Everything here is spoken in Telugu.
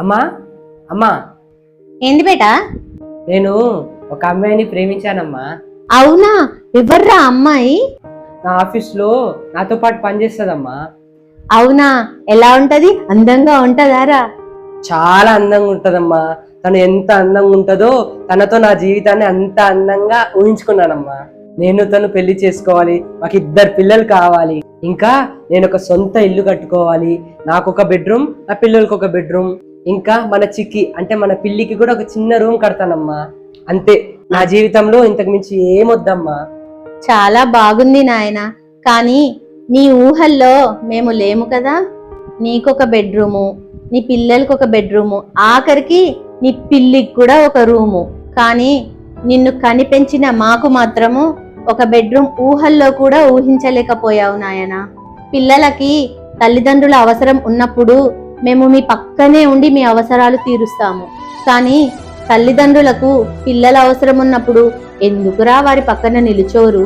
అమ్మా అమ్మా ఏంది బేటా? నేను ఒక అమ్మాయిని ప్రేమించానమ్మా. అవునా? ఎవర్రా అమ్మాయి? నా ఆఫీస్లో నాతో పాటు పనిచేస్తుందమ్మా. అవునా? ఎలా ఉంటది? అందంగా ఉంటదారా? చాలా అందంగా ఉంటదమ్మా. తను ఎంత అందంగా ఉంటుందో తనతో నా జీవితాన్ని అంత అందంగా ఊహించుకున్నానమ్మా. నేను తను పెళ్లి చేసుకోవాలి, మాకు 2 పిల్లలు కావాలి, ఇంకా నేను ఒక సొంత ఇల్లు కట్టుకోవాలి. నాకు ఒక బెడ్రూమ్, నా పిల్లలకి ఒక బెడ్రూమ్, ఇంకా మన చిక్కి అంటే మన పిల్లికి కూడా ఒక చిన్న రూమ్ కడతానమ్మా. అంతే, నా జీవితంలో ఇంతకు మించి ఏమొద్దమ్మా. చాలా బాగుంది నాయన. కానీ నీ ఊహల్లో మేము లేము కదా. నీకొక బెడ్రూము, నీ పిల్లలకి ఒక బెడ్రూము, ఆఖరికి నీ పిల్లికి కూడా ఒక రూము. కానీ నిన్ను కనిపెంచిన మాకు మాత్రము ఒక బెడ్రూమ్ ఊహల్లో కూడా ఊహించలేకపోయావు నాయన. పిల్లలకి తల్లిదండ్రుల అవసరం ఉన్నప్పుడు మేము మీ పక్కనే ఉండి మీ అవసరాలు తీరుస్తాము. కానీ తల్లిదండ్రులకు పిల్లల అవసరం ఉన్నప్పుడు ఎందుకురా వారి పక్కన నిలుచోరు?